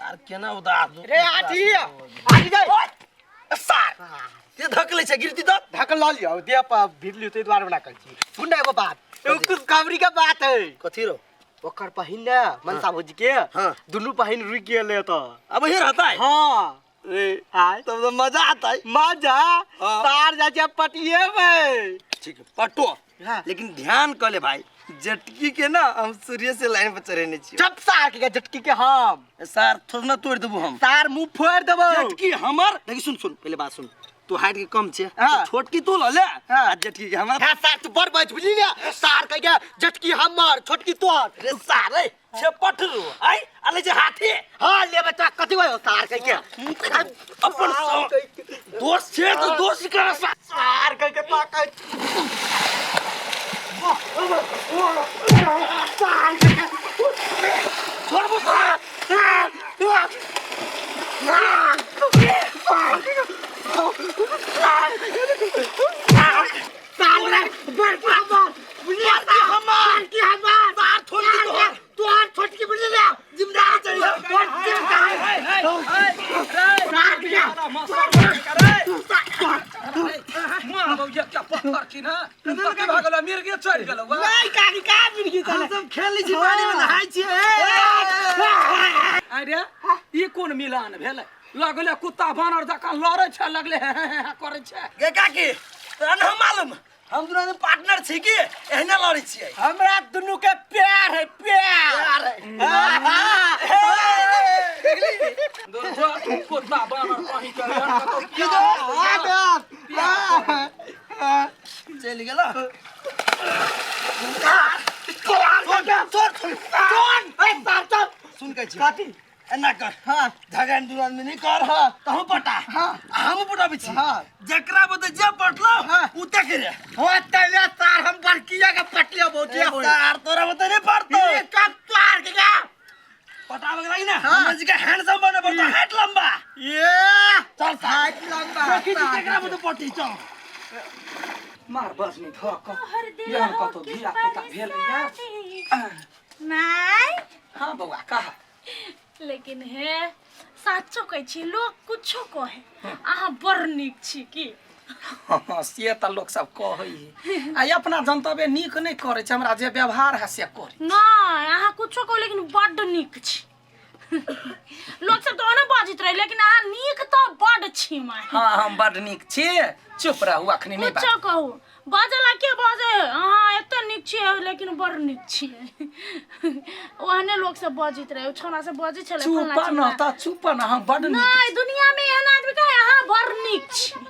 सार केना उदास रे आठी आठी जाय सार ते धकले छ गिरती त ढकल ला लियो दे भिडली ते द्वार बना कर छी सुन एगो बात कुछ खबरी का बात है कथि रो ओकर पहिन ना मनसा भौजी के हां दोनों पहिन रुक गेले त अब हे रहता है हां रे आय तब तो मजा आता है मजा सार जा जा पटिए में ठीक है पटो लेकिन ध्यान कर ले भाई जटकी के ना हम सूर्य से लाइन पर चढ़ने छी चप सार के जटकी के हम सार थोड़ा ना तोड़ देबो हम सार मुंह फोड़ देबो जटकी हमर देखि सुन पहले बात सुन तू हाइट के कम छे छोटकी तू ल ले आ जटकी के हमर हां सार तू बड़ बात बुझली ना सार कह के जटकी हमर छोटकी तोर रे सार रे छे पटरू आई अले जे हाथी हां लेबे त कथि भयो सार कह के अपन दोस्त छे तो दोस्त कर सार कह के ताकत छोड़बो सार मिलान भेले लगले कुत्ता बानर जका लड़े छ लगले करे छ गे काकी तोरा न मालूम हम दोनों पार्टनर छी की एहने लड़ी छियै हमरा दुनु के प्यार है प्यार दोनों कुत्ता बानर कहीं चल गेलो सुन के छी काटी एना कर हां झगड़ दुरान में नहीं कर हां तहु पटा हां हम पटाबे छी हां जकरा बते जे पटलो उ ते करे हो तले तार हम बड़किया के पटिया बोटिया हो तार तोरा बते नहीं पड़तो ये कब तार के का पटावे के ना हम जी के हैंडसम बने पड़तो हाइट लंबा ये चल हाइट लंबा कि जकरा बते पटी चल मार बस नहीं धक यहाँ कतो धिया पुता भेल या नहीं हां बउआ कहा लेकिन हे साचो कह छी लोग कुछो कहे आहा बड़ नीक छी की से त लोग सब कहै आ अपना जनतबे नीक नहीं करे छ हमरा जे व्यवहार है से करे नहीं आहा कुछो कहो लेकिन बड़ नीक छी लोग सब तो न बाजित रहे लेकिन आहा नीक तो बड़ छी माय हां हम बड़ नीक छी चुप रहू अखनी नहीं बात कुछो कहू बाजला के बाजे हां एते नीक छी लेकिन बड़ नीक छी ओहने लोग सब बाजित रहे छोरा से बाजी छले चुप न त चुप न हम बड़ नीक नहीं दुनिया में एहन आदमी कहे हां बड़ नीक छी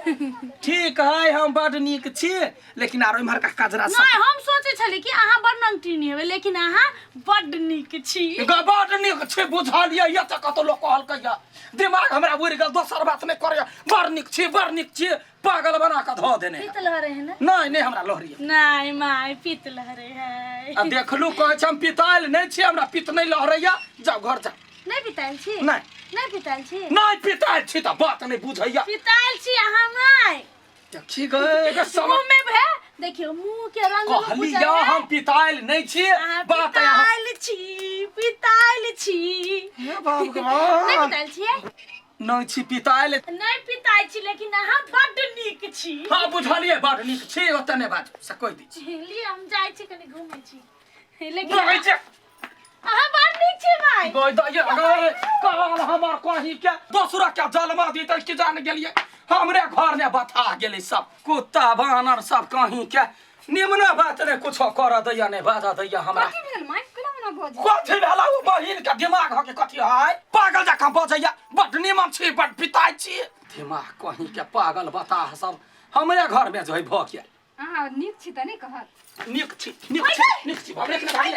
ठीक है हम बड़ नीक छी लेकिन आरो इमहर का कजरा सब नहीं हम सोचे छली कि आहा बड़ नंगटी नहीं हेबे लेकिन आहा बड़ नीक छी बड़ नीक छी बुझलिए या त कतो लोग कहल कहिया दिमाग हमरा उड़ गेल दोसर बात नहीं करे बड़ नीक छी पागल बना के धो देने पीत लहरे है ना नहीं हमरा लहरी नहीं माय पीत लहरे है आ देखलू कहे छ हम पिताइल नहीं छी हमरा पित नहीं लहरैया जा घर जा नहीं पिताइल छी नहीं पिताइल छी नहीं पिताइल छी त बात नहीं बुझैया पिताइल छी आहा माय देखी गए के सब मुंह में भे देखियो मुंह के रंग कहली या हम पिताइल नहीं छी बात पिताइल छी हे बाप रे नहीं पिताइल छी नहीं छी पिताइल नहीं पिताइल छी लेकिन आहा बड़ नीक छी हां बुझलिए बड़ नीक छी ओतने बात से कह दी छी लिए हम जाय छी कनी घूमै छी लेकिन गई छै आहा बड़ नीक छी माय गई द ये कहल हमर कहीं के दोसरा के जलमा दी त के जान गेलिए हमरे घर ने बता गेली सब कुत्ता बानर सब कहीं के निमना बात ने कुछ कर दैया ने बाधा दैया हमरा कथि भेल माय केना मना भज कथि भेला वो बहिन के दिमाग ह के कथि है पागल जका बजैया बड निमन छी बड पिताई छी दिमाग कहीं के पागल बता सब हमरे घर में जई भ के आहा नीक छी त नहीं कहत नीक छी हमरे के भाई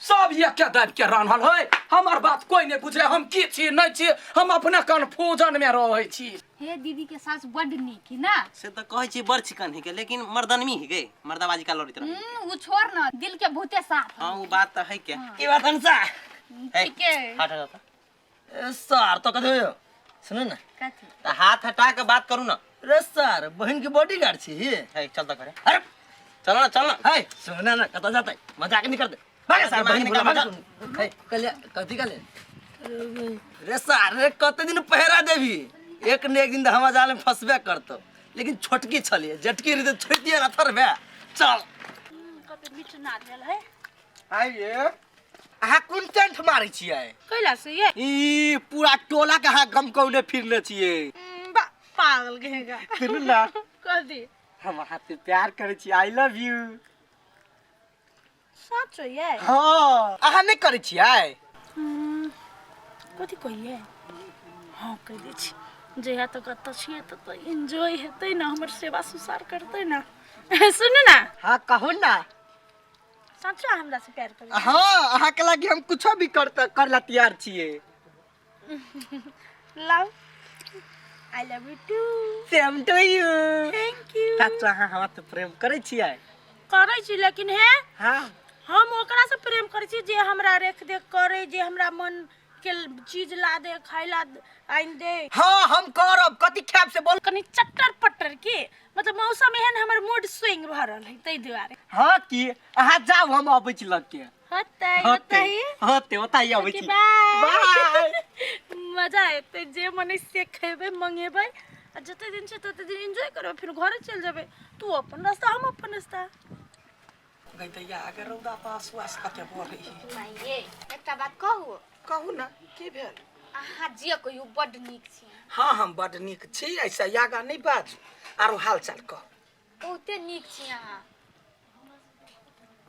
सब ये क्या दाब के रानहल है हमार बात कोई नहीं बुझे हम की छी नहीं छी हम अपने कन्फ्यूजन में रहै छी हे दीदी के सास बड़ नीक है ना से त कहै छी बड़ चिकन है के लेकिन मर्दनमी है के मर्दाबाजी का लड़ित रह उ छोड़ ना दिल के बहुते साफ हां वो बात त है के की बात हमसा ठीक है हट जाता ए सर तो कथि हो सुन ना कथि त हाथ हटा के बात करू ना रे सर बहन के बॉडीगार्ड छी है चल त करे अरे चल ना है सुन ना कत जाता मजाक नहीं कर दे भागे सर बहन बोला है कल कथि कल रे सारे कते दिन पहरा देवी एक ने एक दिन हमा जाल में फंसबे करतो लेकिन छोटकी छलिए जटकी रीते छोड़ दिए ना थरबे चल कते मीठ नारियल है आइए अहाँ कोन टेंट मारै छियै कैला से ये ई पूरा टोला के अहाँ गमकौने फिरले छियै पागल कहेगा सुनू ना कह दी हम अहाँ से प्यार करै छी आई लव यू सच हो ये हाँ अहाँ नहीं करै छियै कथी कहिए हाँ कह दै छी जहिया तक एतऽ छियै तऽ एंजॉय हेतै ना हमर सेवा सुसार करतै ना सुनू ना हाँ कहू ना सच हमरा से प्यार करै हाँ अहाँ के लागी हम कुछो भी करला तैयार छियै love I love you too same to you thank you सच अहाँ हमरा से प्रेम करै छियै करै छी लेकिन है हाँ हम ओकरा से प्रेम करै छी जे हमरा रेख देख करे जे हमरा मन के चीज ला दे खाइ ला आइन दे हाँ हम करब कथी खाब से बोल कनी चट्टर पट्टर के मतलब मौसम एहन हमर मूड स्विंग भ रहल है तै दुआरे हाँ की अहाँ जाओ हम अबै छी लग के होतै होतै होतै ओतै अबै छी बाय मजा एतै जे मने से खेबै मंगेबै आ जते दिन छै तते दिन एंजॉय करबै फिर घरे चल जेबै तू अपन रास्ता हम अपन रास्ता गैया अगर रौदा पास वास कते बोल रही माइये एकटा बात कहू कहू ना की भेल अहाँ जे कहियो बड नीक छी हाँ हम बड़ नीक छी ऐसा यागा नहीं बाजू आरो हाल चाल कह बहुते नीक छी अहाँ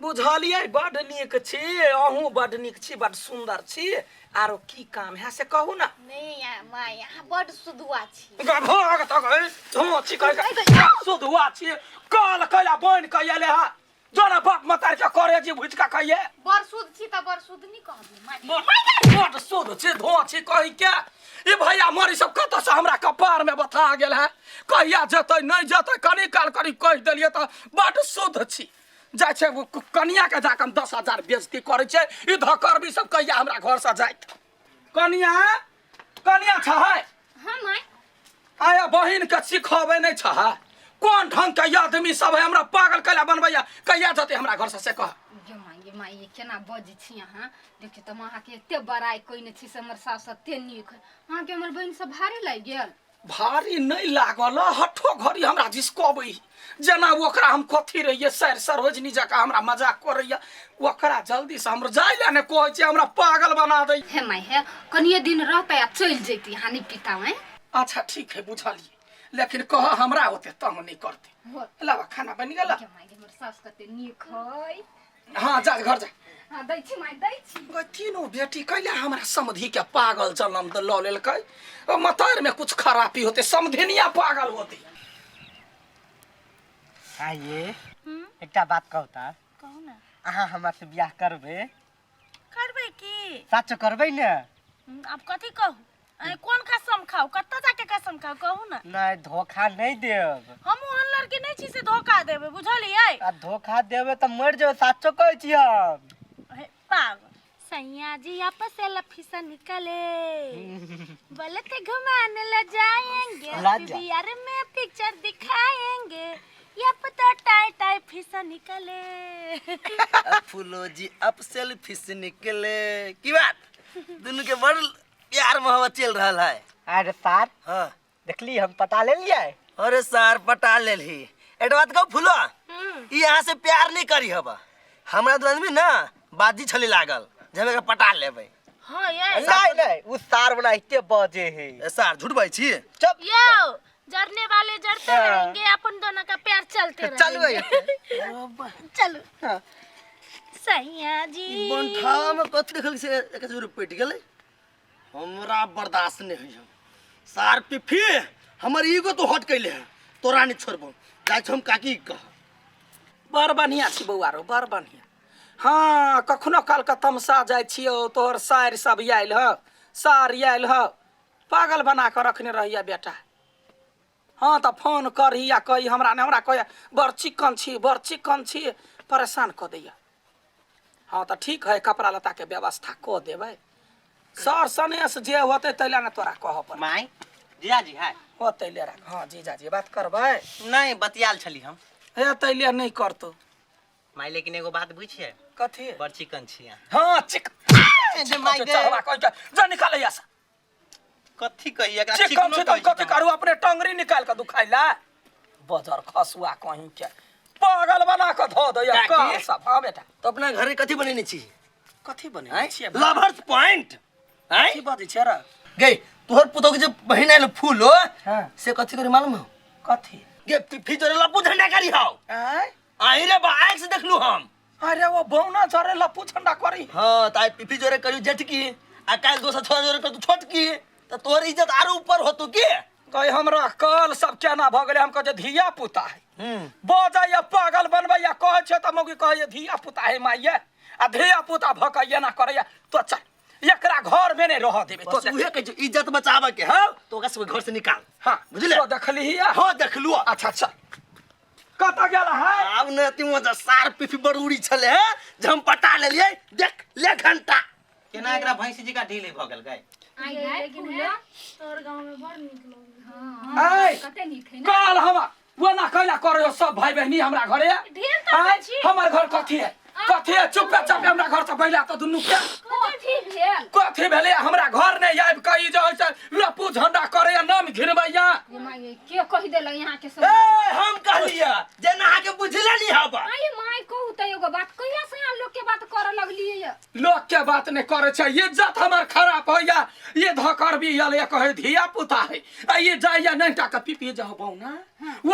बुझलिए बड़ नीक छी अहूँ बड़ नीक छी बड़ सुंदर छी आरो की काम है से कहू ना नहीं माय अहाँ बड सुधुआ छी भाग तक धो छी कह सुधुआ छी काल कला बन कइले हा जोना बाप मतार के करे जी भुज का कहिए बड़ सुध छी त बड़ सुध नहीं कहबी माय बड़ सुध छी धो छी कहि के ई भैया मरी सब कत से हमरा कपार में बता गेल है कहिया जतै नहीं जतै कनी काल करी कह देलिए त बड़ सुध छी जाय छे कनिया के जाकम 10,000 बेइज्जती करे छे ई धकरबी सब कहिया हमरा घर से जाइत कनिया कनिया छ है हां माय आया बहिन के सिखावे नहीं छ है कौन ढंग के आदमी सब है हमरा पागल कैला बनबैया कहिया जते हमरा घर से कह ये माय ये केना बज छी अहाँ देखिए त अहाँ के एते बड़ाई कइने छी से हमर सास एते नीक अहाँ के हमर बहिन सब भारी लाग गेल भारी नहीं लागल हठो घड़ी हमरा जिसकबै जना ओकरा हम कथी रहिए सर सरोजनी जका हमरा मजाक करैया ओकरा जल्दी से हमर जाय ले ने कहै छै हमरा पागल बना दै हे माय हे कनिए दिन रहतै आ चल जैती हानि पिता में अच्छा ठीक है बुझलिए लेकिन कह हमरा होते तंग नहीं करते लावा खाना बन गेल के माय हमर सास कते नीक है हां जा घर जा हां दै छी माय दै छी तीनों बेटी कैला हमरा समधी के पागल जन्म द ल लेलकै मतार में कुछ खराबी होते समधिनिया पागल होते आइए एकटा बात कहू त कहू ना अहाँ हमरा से बियाह करबै करबै की सच करबै ने अब कथी कहू कौन कसम खाओ कत्ता जाके कसम खाओ कहू ना नहीं धोखा नहीं देब हम ओहन लड़की नहीं छी से धोखा देबे बुझलियै आ धोखा देबे त मर जेबै सचो कहै छी हम पागल सैया जी आपस से लफीसा निकले बोले घुमाने ले जाएंगे बिहार में पिक्चर दिखाएंगे या पता टाई टाई फिसा निकले फूलो जी अब सेल्फी से निकले की बात दोनों के बड़ प्यार मोहब्बत चल रहा है अरे सर हाँ देखली हम पता ले लिया अरे सर पटा ले ली एक बात कहू फूलो यहाँ से प्यार नहीं करी हबा हमरा दो आदमी ना बाजी छली लागल जमे पटा लेबै हां ये नहीं नहीं उस सार बना इते बजे है सर झूठ बाई छी चुप यो जरने वाले जरते रहेंगे अपन दोनों का प्यार चलते रहेगा चलो सैया जी बंठा में कथि देखल से एक जरूर पेट गेलै हमरा बर्दाश्त नहीं होई सार पिफी हमर ईगो तो हट कैले है तोरा नहीं छोड़बो जाय हम काकी कह बड़ बढ़िया छी बौआ रो बड़ बढ़िया हाँ कखनो काल के तमसा जाय छियो तोहर सार सब आयल ह सार आयल ह पागल बना के रखने रहिया बेटा हाँ तो फोन करही या कही हमरा ने हमरा कह बड़ चिकन छी परेशान क दैया हाँ तो ठीक है कपड़ा लता के व्यवस्था क देबै सर सनेस जे होते तैला ने तोरा कह पर माई जीजा जी है होते ले रख हाँ जीजा जी बात करबै नहीं बतियाल छली हम हे तैले नहीं करतो माई लेकिन एगो बात बुझिए कथी बड़ चिकन छी हाँ चिकन जे माई गे चढ़वा कह के जा निकाल ऐसा कथी कहिए एकरा ठीक कम से कम कथी करू अपने टंगरी निकाल के दुखाइला बजर खसुआ कहीं के पागल बना के धो दे या का सब हां बेटा तो अपना घरे कथी बनेने छी कथी बने छिए लवर्स पॉइंट हैं की बात छै रे गे तोहर पुतो के जे बहिन आइल फूल हो हां से कथी करे मालूम हो कथी गे पिफी जोरे लपू झंडा करी हो आई रे बा आँख से देखलू हम अरे वो बौना जरे लपू झंडा करी हां ताई पिफी जोरे करियो जेठकी आ काल दोसर छोरा जोरे कर तू छोटकी त तोहर इज्जत आरो ऊपर होतु के कहे हमरा कल सब केना भ गेले हम कहे धिया पुता है बजाया पागल बनबैया कहे छै त मौगी कहे धिया पुता है माइये आ धिया पुता भकैया ना करैया तो चल एकरा घर में नहीं रह देबे तो उहे कह इज्जत बचावे के हो तो ओकरा सब घर से निकाल हां बुझले तो देखली हिया हां देखलू अच्छा अच्छा कता गेला है अब न तिमो ज सार पिफी बड़ूरी छले है जे हम पटा लेलिए देख ले घंटा केना एकरा भैंसी जी का ढीले भ गेल गए आई है लेकिन फूल तोहर गांव में बड़ निक लोग हां ए कते नीक है ना कल हम वो ना कहला करे सब भाई बहनी हमरा घरे ढेर तो छी हमर घर कथी है चुप चाप हमरा घर से पहले तो दुनु के कथी भेल कथी भेले हमरा घर नहीं आब कही जे होय लपू झंडा करे नाम घिरबैया ये माई के कहि देल यहां के सब ए हम कहलिए जे नहा के बुझले नहीं हबा आई माई कहू त एगो बात कहिया से यहाँ लोग के बात करे लगलिए ये लोग के बात नहीं करे छै इज्जत हमर खराब होया ये धकर भी ये कहे धिया पुता है आ ये जाइया नहीं टा के पीपी जाओ बौना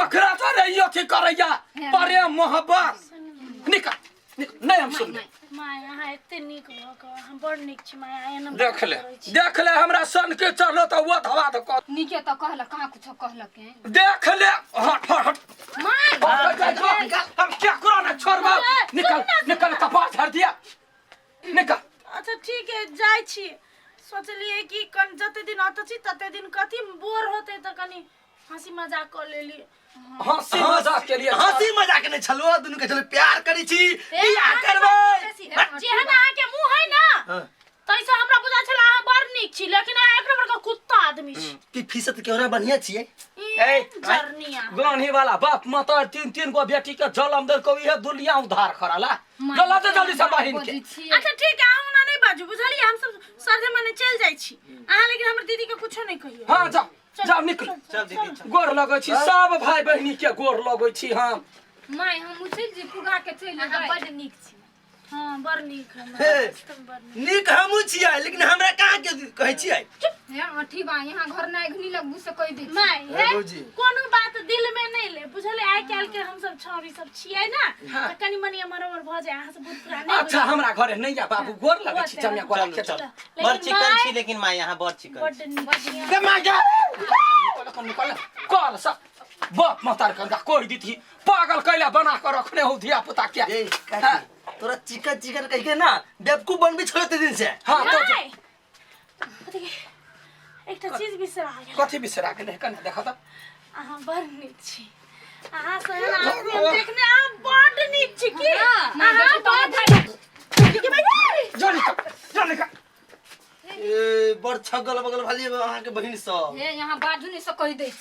ओकरा तो रहियो थी करैया प्रेम मोहब्बत निकल नहीं हम सुन माय यहाँ एते निक भक हम बड़ निक छी माय एना देख ले हमरा सन के चलो तो वो धवा द नीके त कहला कहां कुछ कहला के देख ले हट हट माई हम क्या करो ना छोड़बा निकल कपास हट दिया निकल अच्छा ठीक है जाय छी सोचलिए कि कन जते दिन अत छी तते दिन कथी बोर होते त कनी हंसी मजाक कर लेली हंसी मजाक के लिए हंसी मजाक नहीं छलो दुनु के चलो प्यार करी छी बियाह करबै जेहन अहाँ के मुंह है ना तैसे हमरा बुझा छला अहाँ बड़ निक छी लेकिन अहाँ एक नंबर का कुत्ता आदमी छी कि फीसत केहरा बढ़िया छिए ए जरनिया गानी वाला बाप मतर तीन गो बेटी के जलम दे को ये दुनिया उधार कराला चला तो जल्दी से बहिन के अच्छा ठीक है अहाँ नहीं बाजू बुझलिए हम सब सरदे माने चल जाय छी अहाँ लेकिन हमर दीदी के कुछो नहीं कहियो हां जाओ निकल चल दीदी चल गोर लगै छी सब भाई बहिनी के गोर लगै छी हम माई हम उछल जी पुगा के चल अहाँ गए बड़ निक छी हां बड़ निक हे, हम निक हमू छिए लेकिन हमरा कहां के कहै छिए हे अठी बा यहाँ घर ना घनी लगबू से कहि दे माय हे भौजी। कोनो बात दिल में नहीं ले बुझले आइ काल के हम सब छौरी सब छियै ना त कनी मनी हमर भ जाय अहाँ सब बहुत पुराने अच्छा हमरा घरे नहीं जा बाबू गोर लगै छी जमिया गोरा के चल बड़ चिकन छी लेकिन माई यहाँ बड़ चिकन बड़ निक के मांगा निकल कल सब बाप मतार का कोई दी थी पागल कैला बना कर रखने हो धिया पुता क्या ए काकी तोरा चिकन कह के ना बेवकूफ बन भी छोड़ते दिन से हां तो एकटा चीज बिसरा गेल कथी बिसरा गेले कने देखा त अहाँ बड़ निक छी अहाँ से हम देखने अहाँ बड़ निक छी की अहाँ बड़ जल्दी का ए बड़ छगल बगल वाली अहाँ के बहिन सब हे यहाँ बाजू नहीं से कहि दे